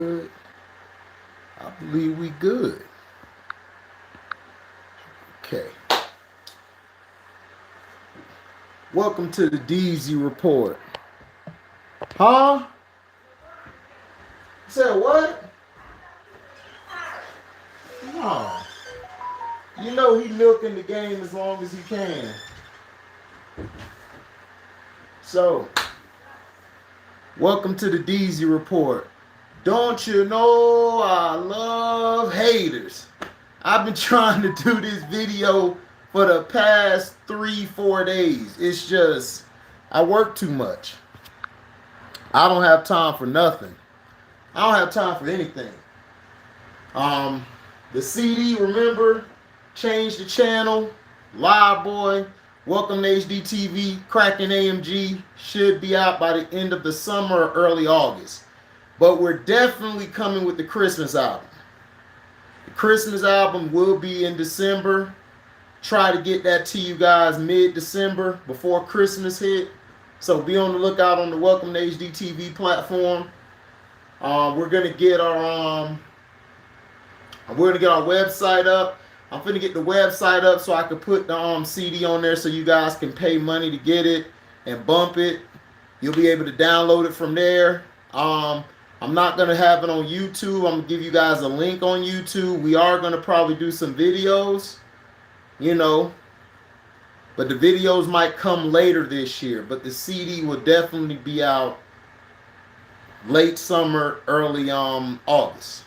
I believe we good. Okay. Welcome to the DEEZYii report. Huh? You said what? No. You know he milking the game as long as he can. So, welcome to the DEEZYii report. Don't you know I love haters? I've been trying to do this video for the past 3-4 days. It's just, I work too much. I don't have time for nothing. I don't have time for anything. The CD, remember, change the channel, Live Boy, Welcome to HDiiTV, Cracking AMG, should be out by the end of the summer or early August. But we're definitely coming with the Christmas album. The Christmas album will be in December. Try to get that to you guys mid-December before Christmas hit. So be on the lookout on the Welcome to HDiiTV platform. We're gonna get our website up. I'm finna get the website up so I can put the CD on there so you guys can pay money to get it and bump it. You'll be able to download it from there. I'm not gonna have it on YouTube. I'm gonna give you guys a link on YouTube. We are gonna probably do some videos, you know, but the videos might come later this year. But the CD will definitely be out late summer, early August.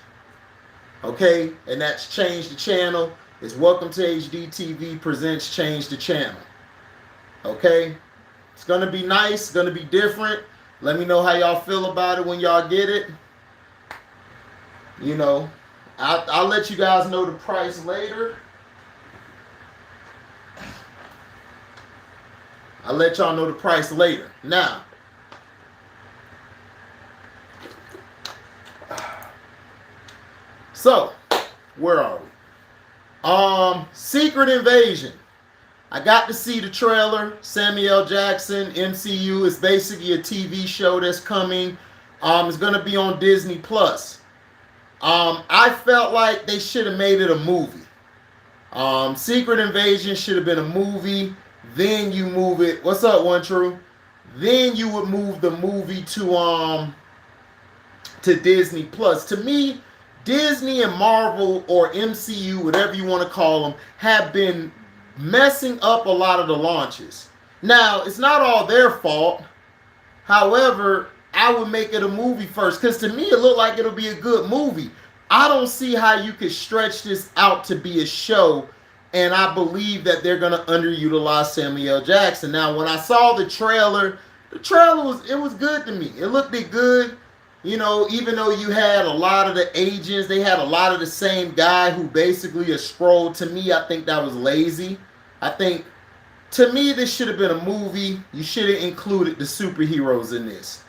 Okay, and that's Change the Channel. It's Welcome to HDiiTV presents Change the Channel. Okay, it's gonna be nice. It's gonna be different. Let me know how y'all feel about it when y'all get it. You know, I'll let you guys know the price later. I'll let y'all know the price later. Now, so where are we? Secret Invasion. I got to see the trailer. Samuel L. Jackson, MCU. It's basically a TV show that's coming. It's gonna be on Disney Plus. I felt like they should have made it a movie. Secret Invasion should have been a movie. Then you move it. What's up, One True? Then you would move the movie to Disney Plus. To me, Disney and Marvel, or MCU, whatever you want to call them, have been messing up a lot of the launches. Now, it's not all their fault. However, I would make it a movie first, because to me it looked like it'll be a good movie. I don't see how you could stretch this out to be a show, and I believe that they're going to underutilize Samuel L. Jackson. Now, when I saw the trailer was good to me. It looked good. You know, even though you had a lot of the agents, they had a lot of the same guy who basically a scroll. To me, I think that was lazy. I think, to me, this should have been a movie. You should have included the superheroes in this.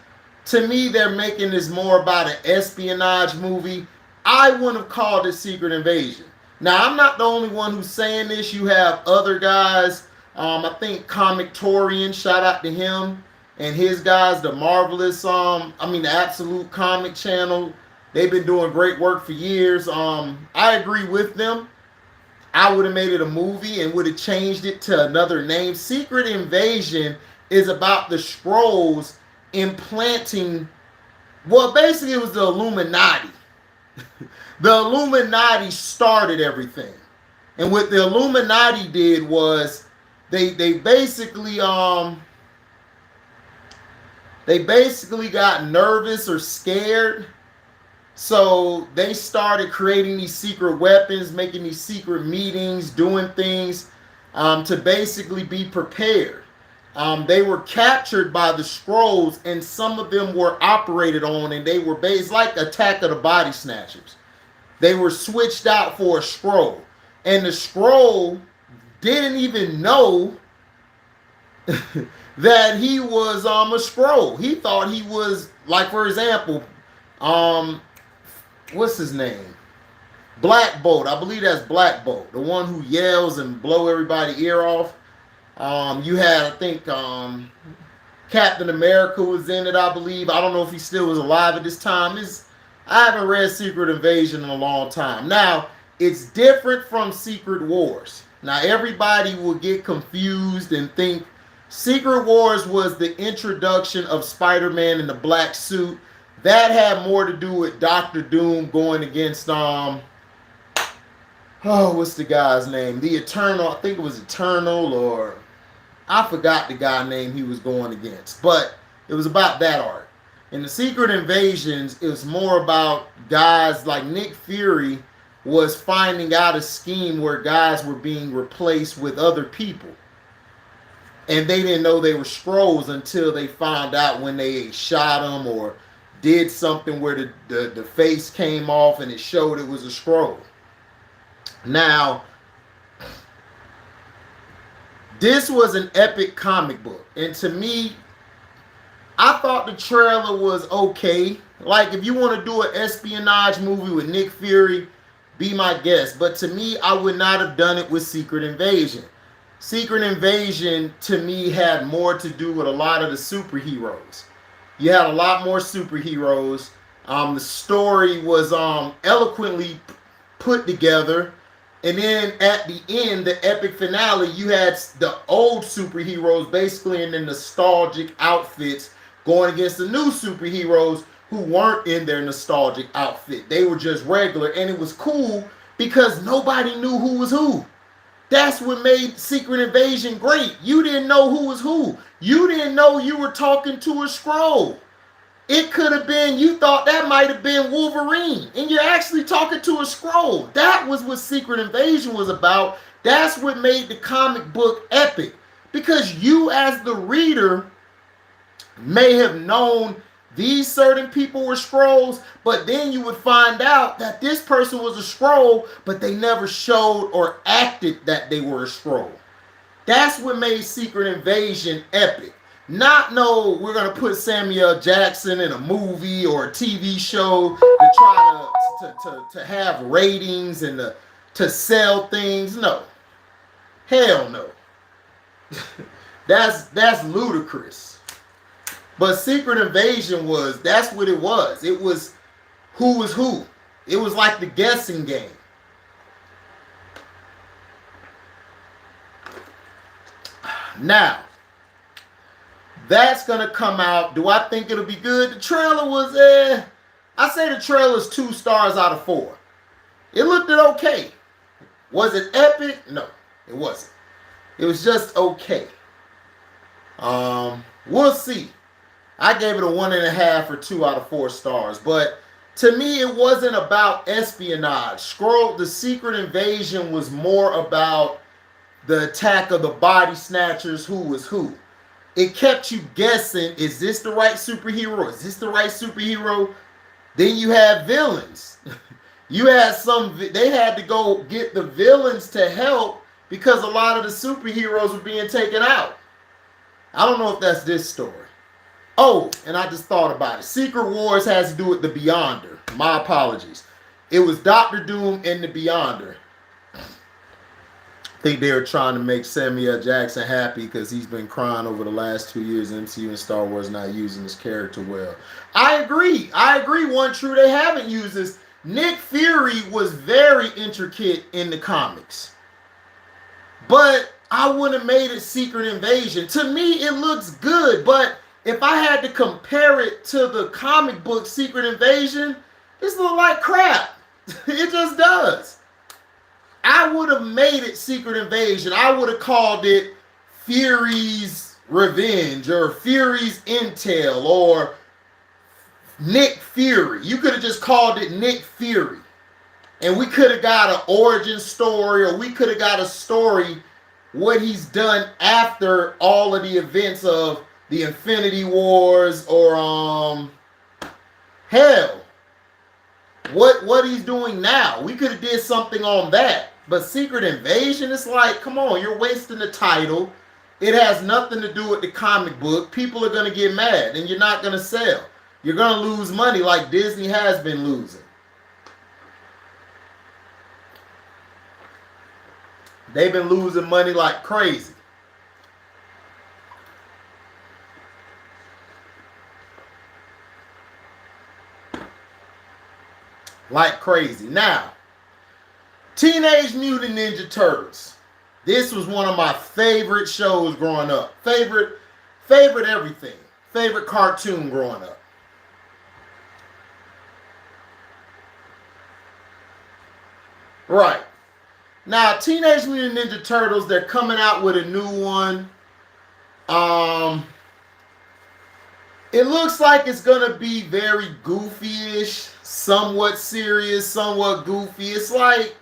To me, they're making this more about an espionage movie. I wouldn't have called it Secret Invasion. Now, I'm not the only one who's saying this. You have other guys. I think Comic Torian, shout out to him. And his guys, the Marvelous, the Absolute Comic Channel, they've been doing great work for years. I agree with them. I would have made it a movie and would have changed it to another name. Secret Invasion is about the Skrulls implanting, well, basically it was the Illuminati. The Illuminati started everything. And what the Illuminati did was they basically got nervous or scared. So they started creating these secret weapons, making these secret meetings, doing things to basically be prepared. They were captured by the Skrulls, and some of them were operated on, and they were based like Attack of the Body Snatchers. They were switched out for a Skrull. And the Skrull didn't even know that he was a Skrull. He thought he was, like, for example, what's his name? Black Bolt. I believe that's Black Bolt, the one who yells and blow everybody's ear off. You had, I think, Captain America was in it, I believe. I don't know if he still was alive at this time. I haven't read Secret Invasion in a long time. Now, it's different from Secret Wars. Now, everybody will get confused and think Secret Wars was the introduction of Spider-Man in the black suit. That had more to do with Doctor Doom going against, what's the guy's name? The Eternal, I think it was Eternal, or I forgot the guy name he was going against. But it was about that arc. In the Secret Invasions, it was more about guys like Nick Fury was finding out a scheme where guys were being replaced with other people. And they didn't know they were Skrulls until they found out when they shot them or did something where the face came off and it showed it was a Skrull. Now, this was an epic comic book. And to me, I thought the trailer was okay. Like, if you want to do an espionage movie with Nick Fury, be my guest. But to me, I would not have done it with Secret Invasion. Secret Invasion, to me, had more to do with a lot of the superheroes. You had a lot more superheroes. The story was eloquently put together. And then at the end, the epic finale, you had the old superheroes basically in the nostalgic outfits going against the new superheroes who weren't in their nostalgic outfit. They were just regular, and it was cool because nobody knew who was who. That's what made Secret Invasion great. You didn't know who was who. You didn't know you were talking to a Skrull. It could have been, you thought that might have been Wolverine, and you're actually talking to a Skrull. That was what Secret Invasion was about. That's what made the comic book epic. Because you as the reader may have known these certain people were Skrulls, but then you would find out that this person was a Skrull, but they never showed or acted that they were a Skrull. That's what made Secret Invasion epic. Not no, we're going to put Samuel Jackson in a movie or a TV show to try to have ratings and to sell things. No. Hell no. That's ludicrous. But Secret Invasion that's what it was. It was who was who. It was like the guessing game. Now, that's going to come out. Do I think it'll be good? The trailer was, I say the trailer's 2 stars out of 4. It looked okay. Was it epic? No, it wasn't. It was just okay. We'll see. I gave it a 1.5 or 2 out of 4 stars. But to me, it wasn't about espionage. The Secret Invasion was more about the attack of the body snatchers, who was who. It kept you guessing, is this the right superhero? Is this the right superhero? Then you had villains. You had they had to go get the villains to help because a lot of the superheroes were being taken out. I don't know if that's this story. Oh, and I just thought about it. Secret Wars has to do with the Beyonder. My apologies. It was Doctor Doom and the Beyonder. I think they were trying to make Samuel Jackson happy because he's been crying over the last 2 years MCU and Star Wars not using his character well. I agree. One true, they haven't used this. Nick Fury was very intricate in the comics. But I wouldn't have made it Secret Invasion. To me, it looks good, but if I had to compare it to the comic book Secret Invasion, this looks like crap. It just does. I would have made it Secret Invasion. I would have called it Fury's Revenge or Fury's Intel or Nick Fury. You could have just called it Nick Fury. And we could have got an origin story, or we could have got a story what he's done after all of the events of the Infinity Wars, or hell, what he's doing now. We could have did something on that. But Secret Invasion, it's like, come on, you're wasting the title. It has nothing to do with the comic book. People are going to get mad, and you're not going to sell. You're going to lose money like Disney has been losing. They've been losing money like crazy. like crazy. Now, Teenage Mutant Ninja Turtles. This was one of my favorite shows growing up. Favorite everything. Favorite cartoon growing up. Right. Now, Teenage Mutant Ninja Turtles, they're coming out with a new one. It looks like it's gonna be very goofy-ish, somewhat serious, somewhat goofy. It's like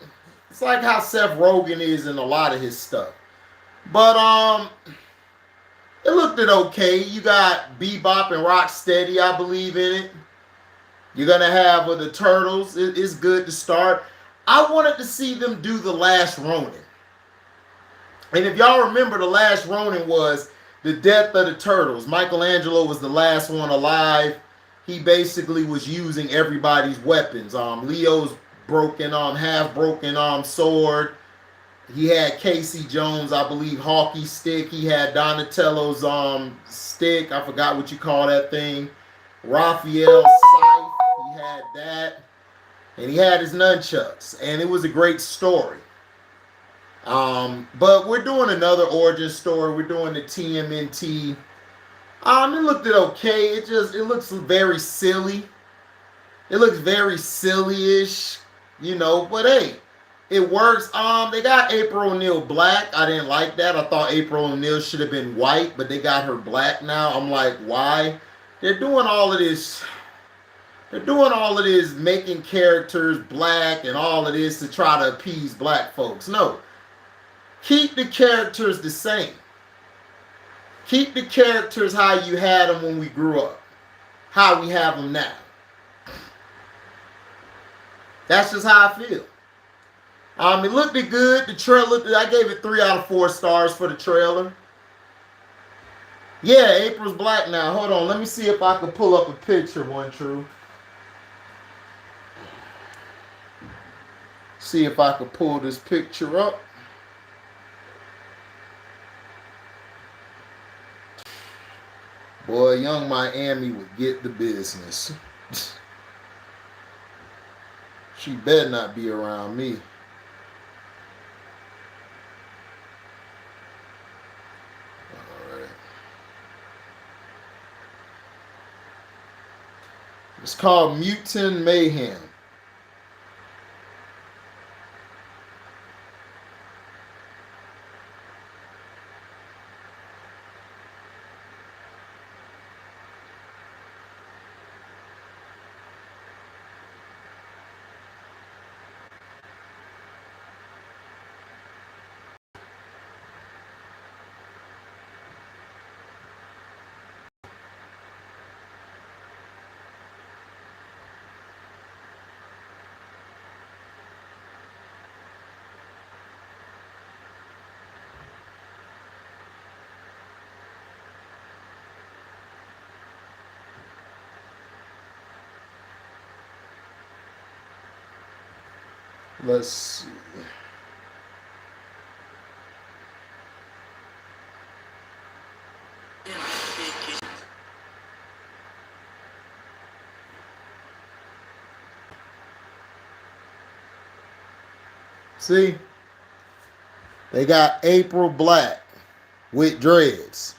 how Seth Rogen is in a lot of his stuff. But it looked okay. You got Bebop and Rocksteady, I believe, in it. You're gonna have the Turtles. It's good to start. I wanted to see them do The Last Ronin. And if y'all remember, The Last Ronin was the death of the Turtles. Michelangelo was the last one alive. He basically was using everybody's weapons. Leo's half broken sword. He had Casey Jones, I believe, hockey stick. He had Donatello's stick. I forgot what you call that thing. Raphael's scythe. He had that. And he had his nunchucks. And it was a great story. But we're doing another origin story. We're doing the TMNT. It looked okay. It looks very silly. It looks very silly-ish, but hey, it works. They got April O'Neil black. I didn't like that. I thought April O'Neil should have been white, but they got her black now. I'm like, why? They're doing all of this. They're doing all of this, making characters black and all of this to try to appease black folks. No. Keep the characters the same. Keep the characters how you had them when we grew up. How we have them now. That's just how I feel. It looked good. The trailer, I gave it 3 out of 4 stars for the trailer. Yeah, April's black now. Hold on. Let me see if I can pull up a picture, One True. See if I can pull this picture up. Boy, Young Miami would get the business. She better not be around me. All right. It's called Mutant Mayhem. Let's see. See? They got April black with dreads.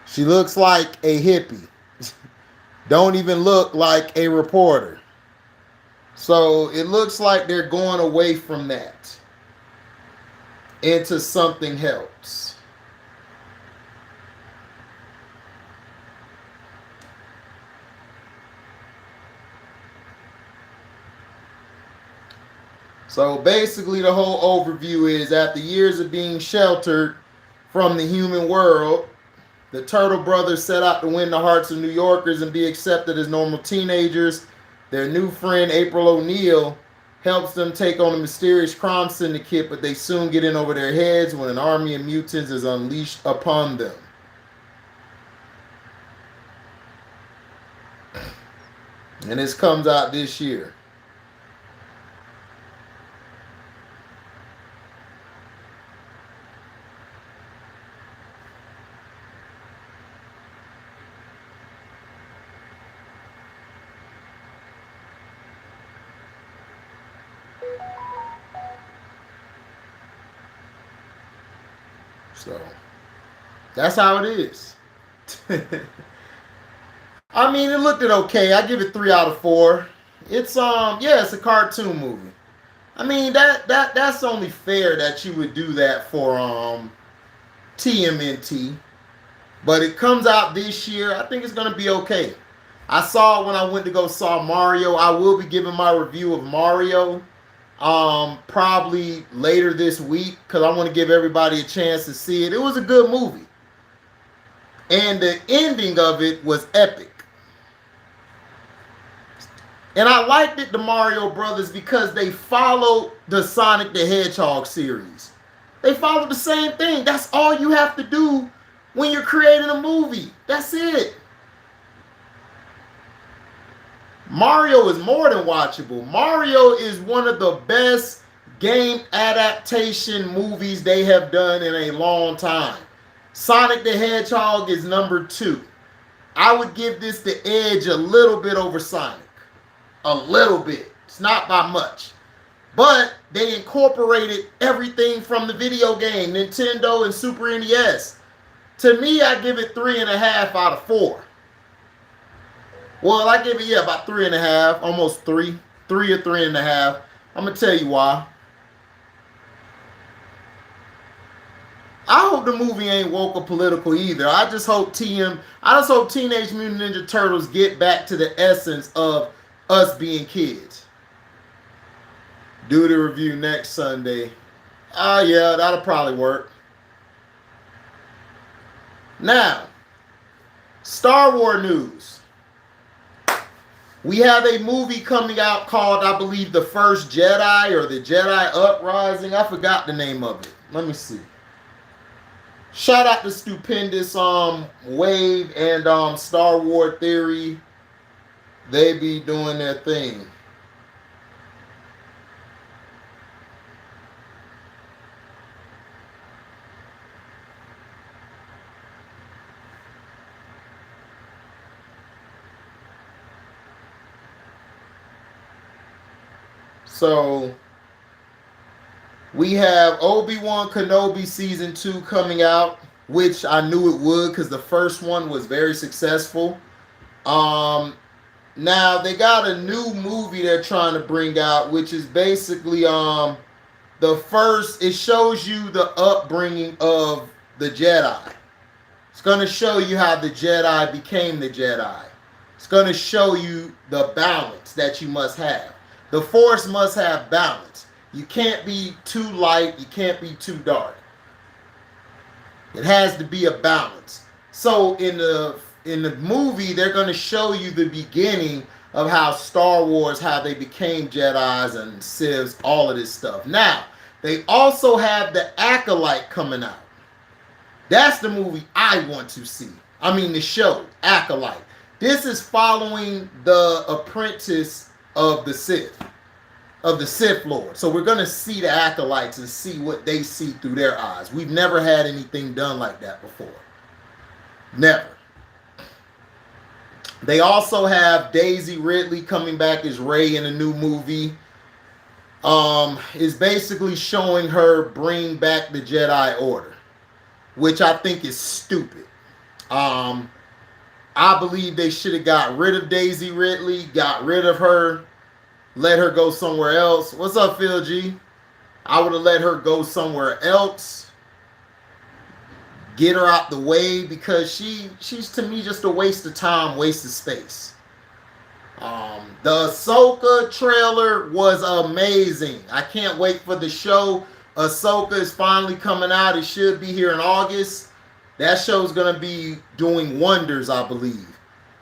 She looks like a hippie. Don't even look like a reporter. So it looks like they're going away from that into something else. So basically the whole overview is, after years of being sheltered from the human world, the Turtle Brothers set out to win the hearts of New Yorkers and be accepted as normal teenagers. Their new friend, April O'Neil, helps them take on a mysterious crime syndicate, but they soon get in over their heads when an army of mutants is unleashed upon them. And this comes out this year. So that's how it is. I mean, it looked okay. I give it 3 out of 4. It's yeah, it's a cartoon movie. I mean, that's only fair that you would do that for TMNT. But it comes out this year. I think it's gonna be okay. I saw it when I went to go saw Mario. I will be giving my review of Mario probably later this week because I want to give everybody a chance to see it. It was a good movie. And the ending of it was epic. And I liked it, the Mario Brothers, because they followed the Sonic the Hedgehog series. They followed the same thing. That's all you have to do when you're creating a movie. That's it. Mario is more than watchable. Mario is one of the best game adaptation movies they have done in a long time. Sonic the Hedgehog is number 2. I would give this the edge a little bit over Sonic. A little bit. It's not by much. But they incorporated everything from the video game, Nintendo and Super NES. To me, I give it 3.5 out of 4. Well, I give it, yeah, about 3.5, almost 3. 3 or 3.5. I'm going to tell you why. I hope the movie ain't woke or political either. I just hope Teenage Mutant Ninja Turtles get back to the essence of us being kids. Do the review next Sunday. Yeah, that'll probably work. Now, Star Wars news. We have a movie coming out called, I believe, The First Jedi or The Jedi Uprising. I forgot the name of it. Let me see. Shout out to Stupendous Wave and Star Wars Theory. They be doing their thing. So we have Obi-Wan Kenobi Season 2 coming out, which I knew it would because the first one was very successful. Now they got a new movie they're trying to bring out, which is basically the first, it shows you the upbringing of the Jedi. It's going to show you how the Jedi became the Jedi. It's going to show you the balance that you must have. The Force must have balance. You can't be too light. You can't be too dark. It has to be a balance. So in the movie, they're going to show you the beginning of how Star Wars, how they became Jedis and Siths, all of this stuff. Now, they also have the Acolyte coming out. That's the movie I want to see. I mean, the show, Acolyte. This is following the apprentice of the Sith Lord. So we're going to see the Acolytes and see what they see through their eyes. We've never had anything done like that before. Never. They also have Daisy Ridley coming back as Rey in a new movie. Is basically showing her bring back the Jedi Order, which I think is stupid. I believe they should have got rid of Daisy Ridley, got rid of her, let her go somewhere else. What's up, Phil G? I would have let her go somewhere else. Get her out the way because she's to me just a waste of time, waste of space. The Ahsoka trailer was amazing. I can't wait for the show. Ahsoka is finally coming out. It should be here in August. That show is going to be doing wonders, I believe.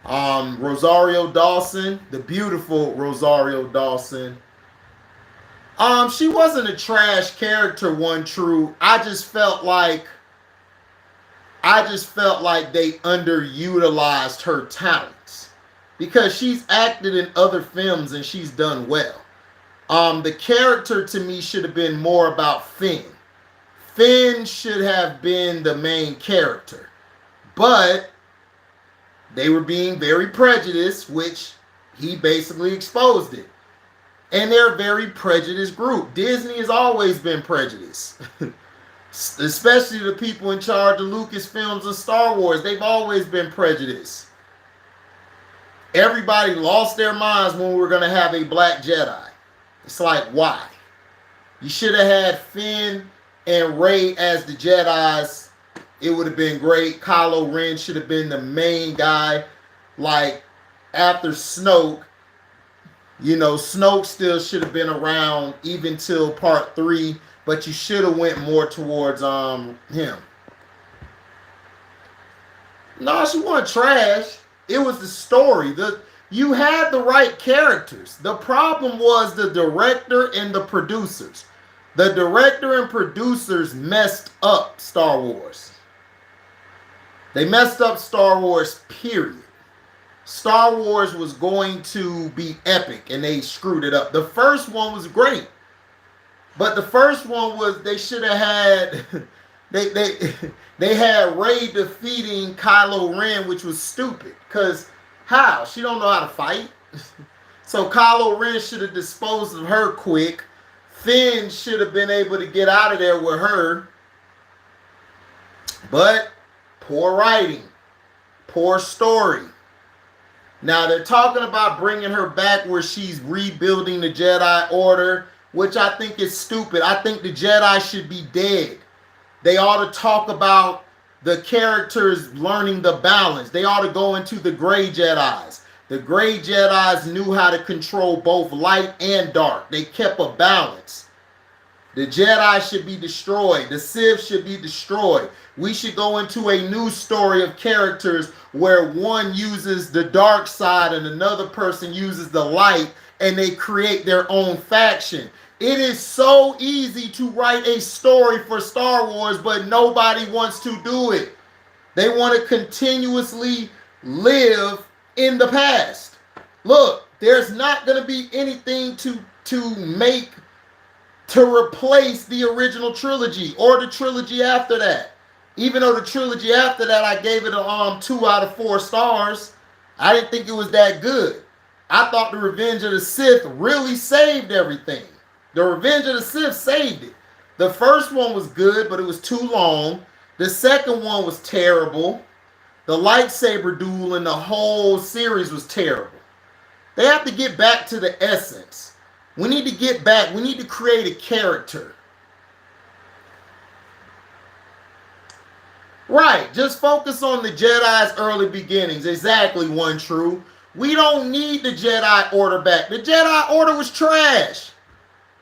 Rosario Dawson, the beautiful Rosario Dawson. She wasn't a trash character, one true. I just felt like they underutilized her talents because she's acted in other films and she's done well. The character to me should have been more about Finn. Finn should have been the main character, but they were being very prejudiced, which he basically exposed it. And they're a very prejudiced group. Disney has always been prejudiced. Especially the people in charge of Lucasfilms and Star Wars. They've always been prejudiced. Everybody lost their minds when we were going to have a black Jedi. It's like, why? You should have had Finn and Rey as the Jedis. It would have been great. Kylo Ren should have been the main guy. Like, after Snoke, you know, Snoke still should have been around even till part 3, but you should have went more towards him. No, she wasn't trash. It was the story. You had the right characters. The problem was the director and the producers. The director and producers messed up Star Wars. They messed up Star Wars, period. Star Wars was going to be epic, and they screwed it up. The first one was great, but the first one was, they should have had they had Rey defeating Kylo Ren, which was stupid. Cause how? She don't know how to fight. So Kylo Ren should have disposed of her quick. Finn should have been able to get out of there with her. But poor writing, poor story. Now they're talking about bringing her back where she's rebuilding the Jedi Order, which I think is stupid. I think the Jedi should be dead. They ought to talk about the characters learning the balance. They ought to go into the gray Jedis. The gray Jedis knew how to control both light and dark. They kept a balance. The Jedi should be destroyed. The Sith should be destroyed. We should go into a new story of characters where one uses the dark side and another person uses the light, and they create their own faction. It is so easy to write a story for Star Wars, but nobody wants to do it. They want to continuously live in the past. Look, there's not going to be anything to replace the original trilogy or the trilogy after that. Even though the trilogy after that, I gave it a 2 out of 4 stars. I didn't think it was that good. I thought the Revenge of the Sith really saved everything. The Revenge of the Sith saved it. The first one was good, but it was too long. The second one was terrible. The lightsaber duel in the whole series was terrible. They have to get back to the essence. We need to get back. We need to create a character. Right. Just focus on the Jedi's early beginnings. Exactly, One True. We don't need the Jedi Order back. The Jedi Order was trash.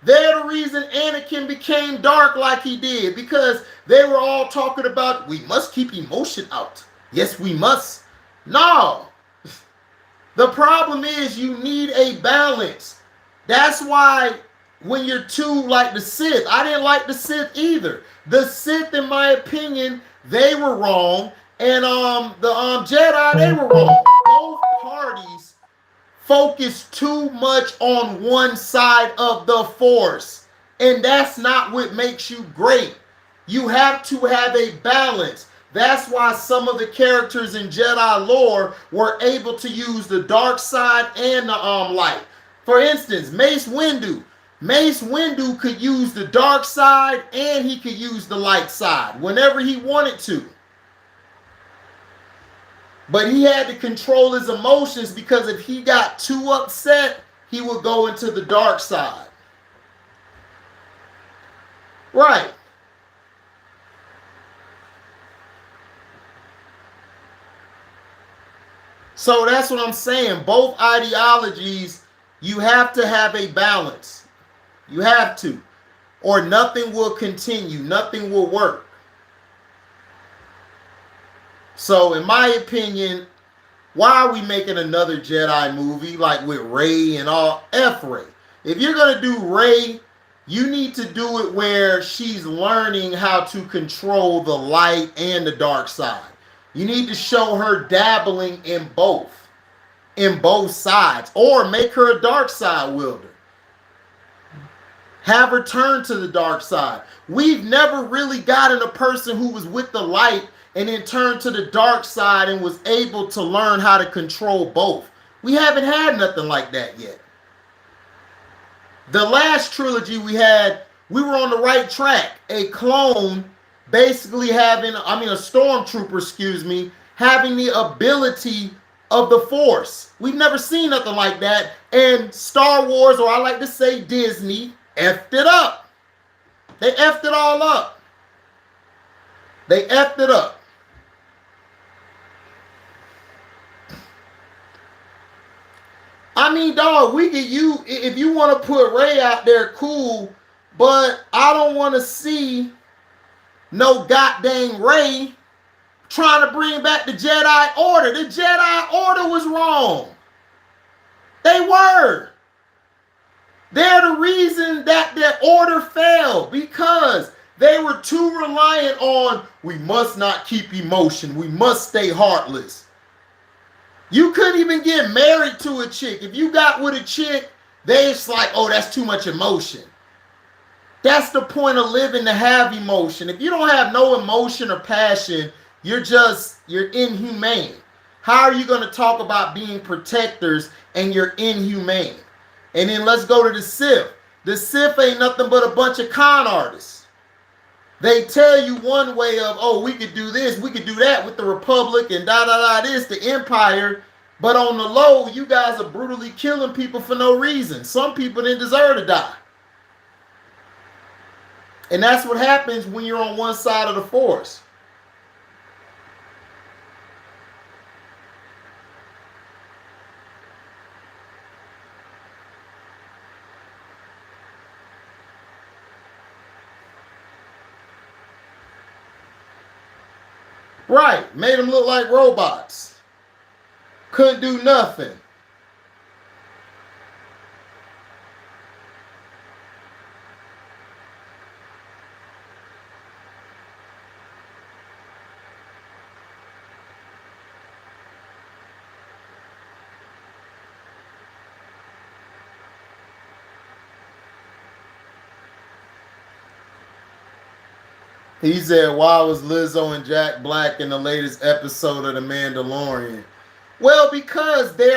They're the reason Anakin became dark like he did, because they were all talking about, we must keep emotion out. Yes, we must. No. The problem is you need a balance. That's why when you're too like the Sith, I didn't like the Sith either. The Sith, in my opinion, they were wrong. And the Jedi, they were wrong. Both parties focus too much on one side of the Force, and that's not what makes you great. You have to have a balance. That's why some of the characters in Jedi lore were able to use the dark side and the light. For instance, Mace Windu. Mace Windu could use the dark side and he could use the light side whenever he wanted to. But he had to control his emotions, because if he got too upset, he would go into the dark side. Right. So that's what I'm saying. Both ideologies, you have to have a balance. You have to. Or nothing will continue. Nothing will work. So, in my opinion, why are we making another Jedi movie like with Rey and all? F Rey. If you're going to do Rey, you need to do it where she's learning how to control the light and the dark side. You need to show her dabbling in both sides, or make her a dark side wielder. Have her turn to the dark side. We've never really gotten a person who was with the light and then turned to the dark side and was able to learn how to control both. We haven't had nothing like that yet. The last trilogy we had, we were on the right track. A clone basically having, I mean, a stormtrooper, excuse me, having the ability of the Force. We've never seen nothing like that. And Star Wars, or I like to say Disney, effed it up. They effed it all up. They effed it up. I mean, dog, we get you, if you want to put Rey out there, cool, but I don't want to see no goddamn Rey trying to bring back the Jedi Order. The Jedi Order was wrong. They were. They're the reason that their order failed, because they were too reliant on, we must not keep emotion. We must stay heartless. You couldn't even get married to a chick. If you got with a chick, they it's like, oh, that's too much emotion. That's the point of living, to have emotion. If you don't have no emotion or passion, you're inhumane. How are you going to talk about being protectors and you're inhumane? And then let's go to the Sith. The Sith ain't nothing but a bunch of con artists. They tell you one way of, oh, we could do this, we could do that with the Republic and this, the Empire. But on the low, you guys are brutally killing people for no reason. Some people didn't deserve to die. And that's what happens when you're on one side of the Force. Right, made them look like robots. Couldn't do nothing. He said, why was Lizzo and Jack Black in the latest episode of The Mandalorian? Well, because they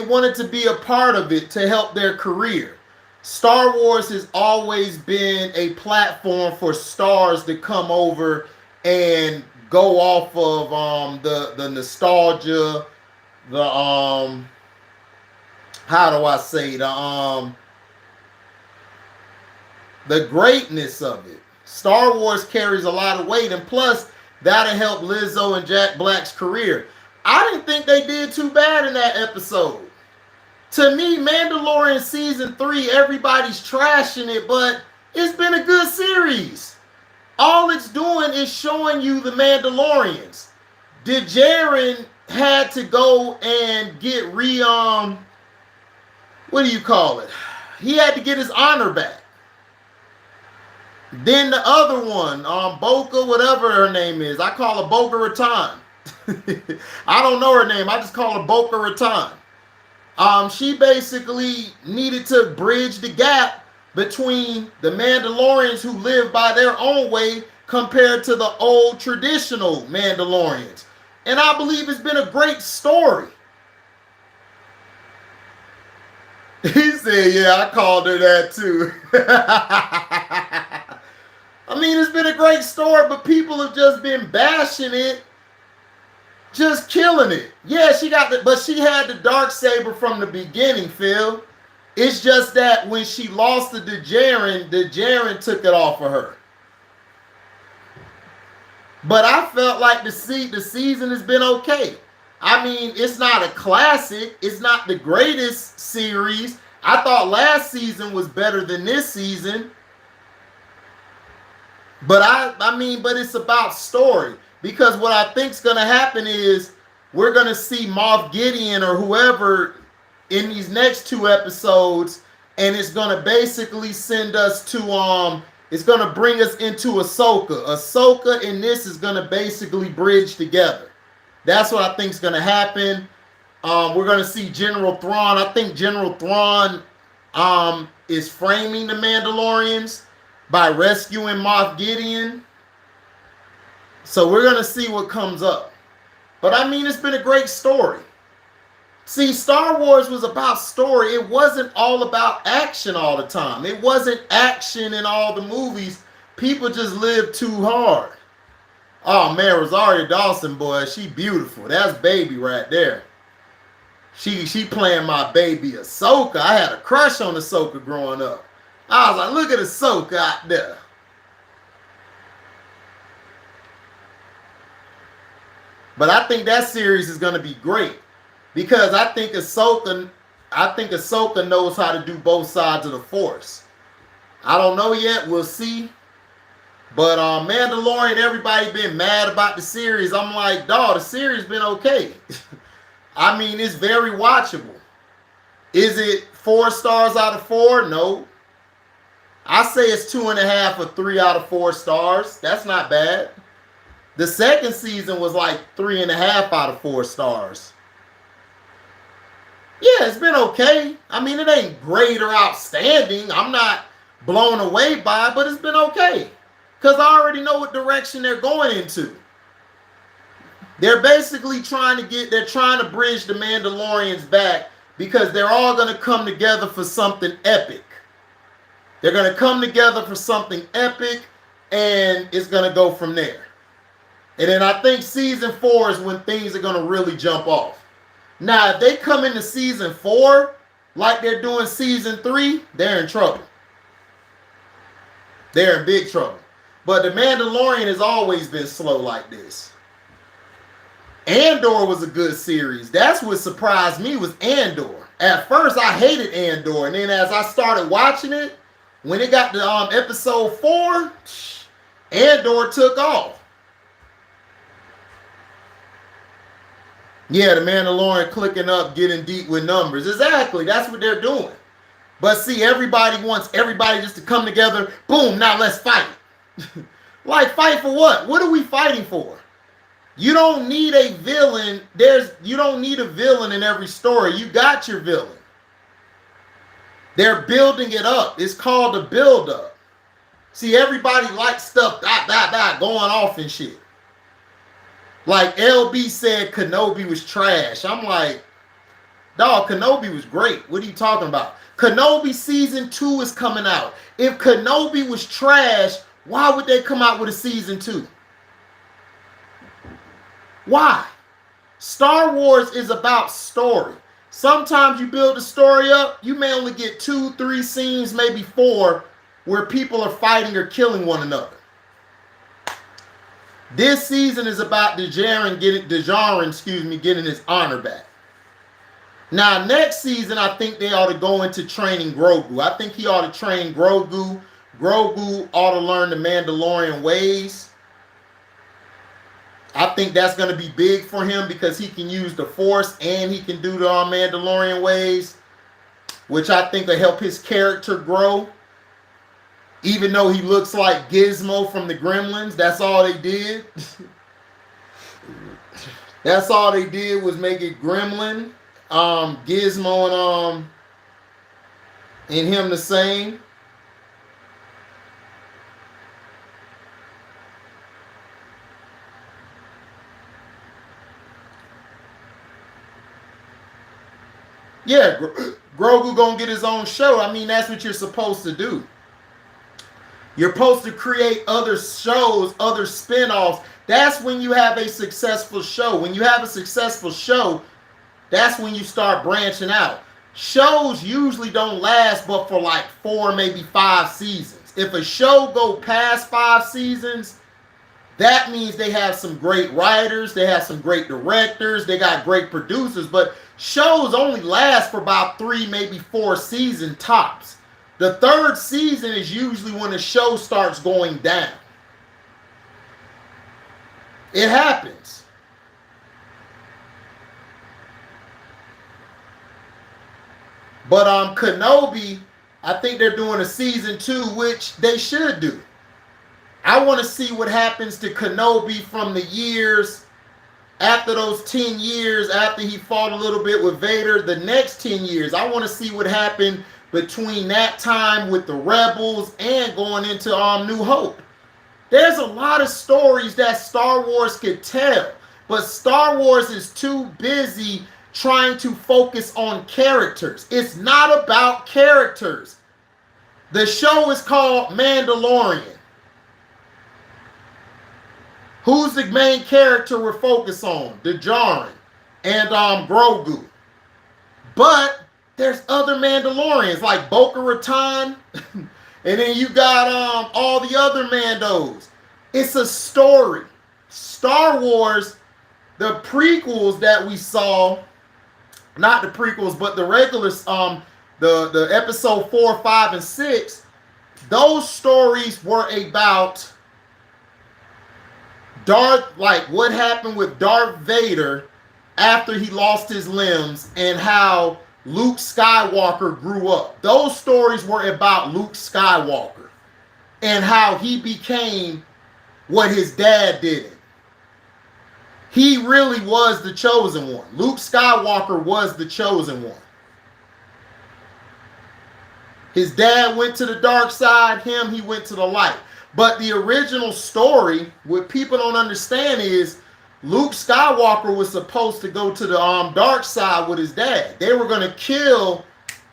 wanted to be a part of it to help their career. Star Wars has always been a platform for stars to come over and go off of the nostalgia, the how do I say, the greatness of it. Star Wars carries a lot of weight, and plus, that'll help Lizzo and Jack Black's career. I didn't think they did too bad in that episode. To me, Mandalorian Season 3, everybody's trashing it, but it's been a good series. All it's doing is showing you the Mandalorians. Djarin had to go and get what do you call it? He had to get his honor back. Then the other one, Boca, whatever her name is. I call her Boca Raton. I don't know her name. I just call her Boca Raton. She basically needed to bridge the gap between the Mandalorians who live by their own way compared to the old traditional Mandalorians. And I believe it's been a great story. He said, yeah, I called her that too. I mean, it's been a great story, but people have just been bashing it, just killing it. Yeah, but she had the Darksaber from the beginning, Phil. It's just that when she lost to Djarin took it off of her. But I felt like the season has been okay. I mean, it's not a classic. It's not the greatest series. I thought last season was better than this season. But but it's about story. Because what I think's going to happen is we're going to see Moff Gideon or whoever in these next 2 episodes, and it's going to basically send us to it's going to bring us into Ahsoka. Ahsoka and this is going to basically bridge together. That's what I think's going to happen. We're going to see General Thrawn. I think General Thrawn is framing the Mandalorians by rescuing Moff Gideon. So we're going to see what comes up. But I mean, it's been a great story. See, Star Wars was about story. It wasn't all about action all the time. It wasn't action in all the movies. People just live too hard. Oh man, Rosario Dawson, boy, she beautiful. That's baby right there. She playing my baby Ahsoka. I had a crush on Ahsoka growing up. I was like, look at Ahsoka out there. But I think that series is gonna be great because I think Ahsoka knows how to do both sides of the Force. I don't know yet. We'll see. But Mandalorian, everybody been mad about the series. I'm like, dawg, the series been okay. I mean, it's very watchable. Is it 4 stars out of 4? No. I say it's 2.5 or 3 out of 4 stars. That's not bad. The second season was like 3.5 out of 4 stars. Yeah, it's been okay. I mean, it ain't great or outstanding. I'm not blown away by it, but it's been okay. Because I already know what direction they're going into. They're basically trying to bridge the Mandalorians back because they're all going to come together for something epic. They're going to come together for something epic, and it's going to go from there. And then I think season 4 is when things are going to really jump off. Now, if they come into season 4 like they're doing season 3, they're in trouble. They're in big trouble. But The Mandalorian has always been slow like this. Andor was a good series. That's what surprised me was Andor. At first, I hated Andor. And then as I started watching it, when it got to episode 4, Andor took off. Yeah, The Mandalorian clicking up, getting deep with numbers. Exactly. That's what they're doing. But see, everybody wants everybody just to come together. Boom, now let's fight. Like, fight for what? What are we fighting for? You don't need a villain. You don't need a villain in every story. You got your villain. They're building it up. It's called a build up. See, everybody likes stuff going off and shit. Like LB said Kenobi was trash. I'm like, dog, Kenobi was great. What are you talking about? Kenobi season 2 is coming out. If Kenobi was trash, why would they come out with a season 2? Why? Star Wars is about story. Sometimes you build a story up, you may only get 2, 3 scenes, maybe 4, where people are fighting or killing one another. This season is about Din Djarin getting his honor back. Now, next season, I think they ought to go into training Grogu. I think he ought to train Grogu. Grogu ought to learn the Mandalorian ways. I think that's going to be big for him because he can use the Force and he can do the Mandalorian ways, which I think will help his character grow. Even though he looks like Gizmo from the Gremlins, that's all they did. That's all they did was make it Gremlin. Gizmo and him the same. Yeah, Grogu gonna get his own show. I mean, that's what you're supposed to do. You're supposed to create other shows, other spin-offs. That's when you have a successful show. When you have a successful show, that's when you start branching out. Shows usually don't last but for like 4, maybe 5 seasons. If a show go past 5 seasons, that means they have some great writers, they have some great directors, they got great producers, but shows only last for about 3, maybe 4 seasons tops. The 3rd season is usually when the show starts going down. It happens. But Kenobi, I think they're doing a season 2, which they should do. I want to see what happens to Kenobi from the years after those 10 years, after he fought a little bit with Vader, the next 10 years. I want to see what happened between that time with the Rebels and going into New Hope. There's a lot of stories that Star Wars could tell, but Star Wars is too busy trying to focus on characters. It's not about characters. The show is called Mandalorian. Who's the main character we're focused on? Djarin and Grogu. But there's other Mandalorians like Boca Raton, and then you got all the other Mandos. It's a story. Star Wars, the prequels that we saw, not the prequels, but the regular, the episode 4, 5, and 6, those stories were about Darth, like what happened with Darth Vader after he lost his limbs and how Luke Skywalker grew up. Those stories were about Luke Skywalker and how he became what his dad did. He really was the chosen one. Luke Skywalker was the chosen one. His dad went to the dark side, he went to the light. But the original story, what people don't understand is Luke Skywalker was supposed to go to the dark side with his dad. They were going to kill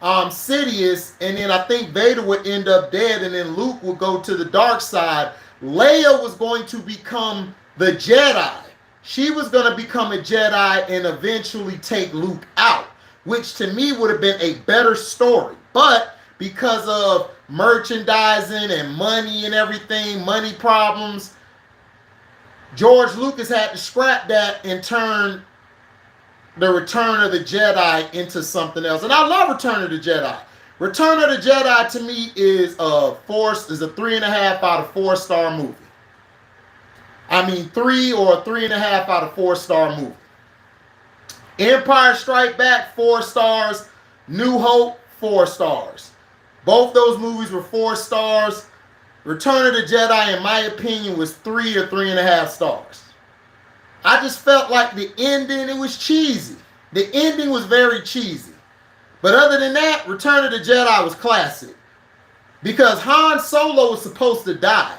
Sidious, and then I think Vader would end up dead, and then Luke would go to the dark side. Leia was going to become the Jedi. She was going to become a Jedi and eventually take Luke out, which to me would have been a better story. But because of merchandising and money and everything, money problems, George Lucas had to scrap that and turn the Return of the Jedi into something else. And I love Return of the Jedi. Return of the Jedi to me is a 3.5 out of 4-star movie. I mean 3 or 3.5 out of 4-star movie. Empire Strike Back, 4 stars. New Hope, 4 stars. Both those movies were 4 stars. Return of the Jedi, in my opinion, was 3 or 3.5 stars. I just felt like the ending, it was cheesy. The ending was very cheesy. But other than that, Return of the Jedi was classic. Because Han Solo was supposed to die.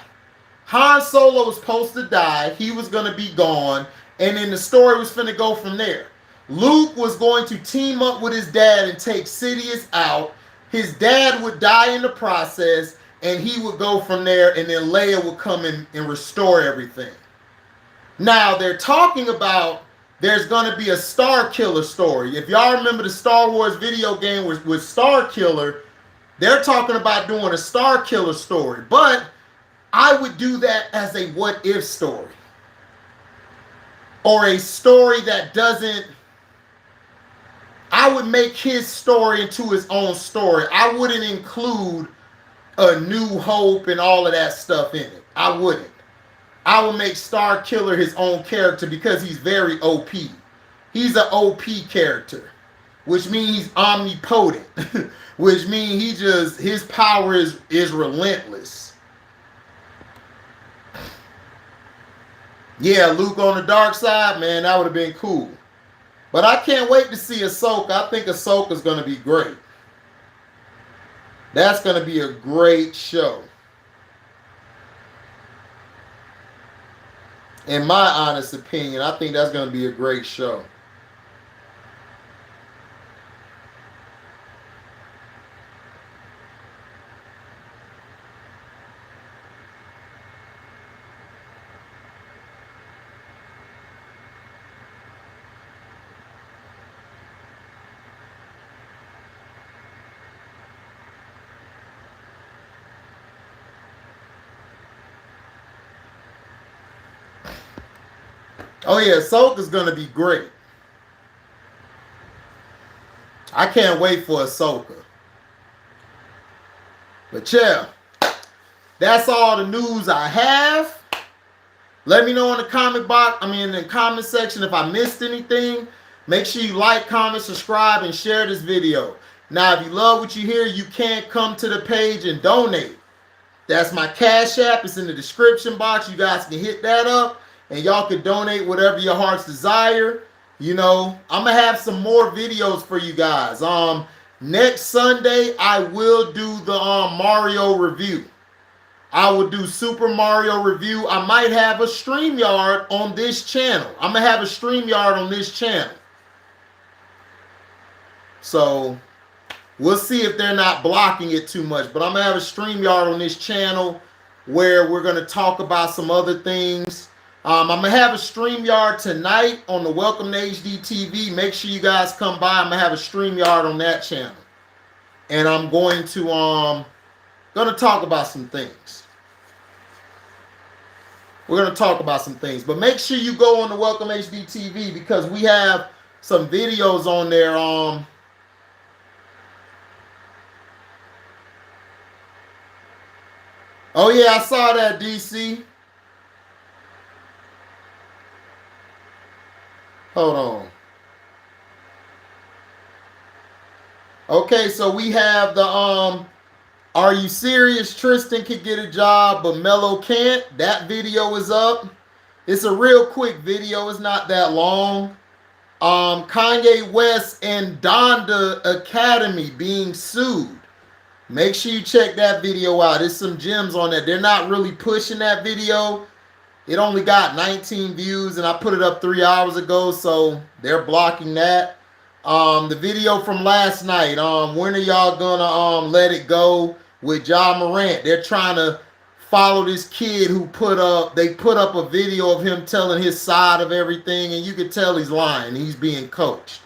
Han Solo was supposed to die. He was going to be gone. And then the story was finna go from there. Luke was going to team up with his dad and take Sidious out. His dad would die in the process, and he would go from there, and then Leia would come in and restore everything. Now, they're talking about there's going to be a Star Killer story. If y'all remember the Star Wars video game with Star Killer, they're talking about doing a Star Killer story. But I would do that as a what-if story. Or a story that doesn't... I would make his story into his own story. I wouldn't include A New Hope and all of that stuff in it. I wouldn't. I would make Star Killer his own character because he's very OP. He's an OP character, which means he's omnipotent, which means his power is relentless. Yeah, Luke on the dark side, man, that would have been cool. But I can't wait to see Ahsoka. I think Ahsoka's going to be great. That's going to be a great show. In my honest opinion, I think that's going to be a great show. Oh yeah, Ahsoka's gonna be great. I can't wait for Ahsoka. But yeah, that's all the news I have. Let me know in the in the comment section if I missed anything. Make sure you like, comment, subscribe, and share this video. Now, if you love what you hear, you can come to the page and donate. That's my Cash App. It's in the description box. You guys can hit that up. And y'all can donate whatever your heart's desire. You know, I'm going to have some more videos for you guys. Next Sunday, I will do the Mario review. I will do Super Mario review. I might have a StreamYard on this channel. I'm going to have a StreamYard on this channel. So, we'll see if they're not blocking it too much. But I'm going to have a StreamYard on this channel where we're going to talk about some other things. I'm going to have a StreamYard tonight on the Welcome to HDiiTV. Make sure you guys come by. I'm going to have a StreamYard on that channel. And I'm going to talk about some things. We're going to talk about some things. But make sure you go on the Welcome HDiiTV because we have some videos on there. Oh, yeah, I saw that, DC. Hold on. Okay, so we have the Are You Serious? Tristan could get a job, but Mello can't. That video is up. It's a real quick video. It's not that long. Kanye West and Donda Academy being sued. Make sure you check that video out. There's some gems on that. They're not really pushing that video. It only got 19 views, and I put it up 3 hours ago, so they're blocking that. The video from last night, when are y'all gonna let it go with Ja Morant? They're trying to follow this kid who they put up a video of him telling his side of everything, and you could tell he's lying. He's being coached.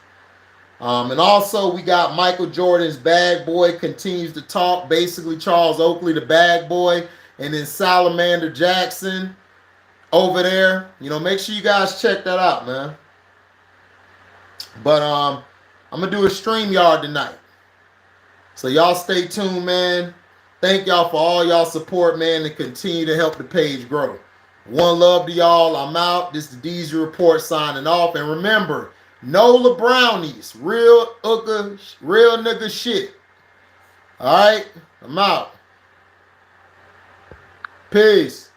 And also we got Michael Jordan's bag boy continues to talk. Basically Charles Oakley, the bag boy, and then Salamander Jackson over there. You know, make sure you guys check that out, man. But I'm gonna do a StreamYard tonight. So y'all stay tuned, man. Thank y'all for all y'all support, man, and continue to help the page grow. One love to y'all. I'm out. This is the DEEZYii Report signing off. And remember, NOLA Brownies. Real nigga shit. All right? I'm out. Peace.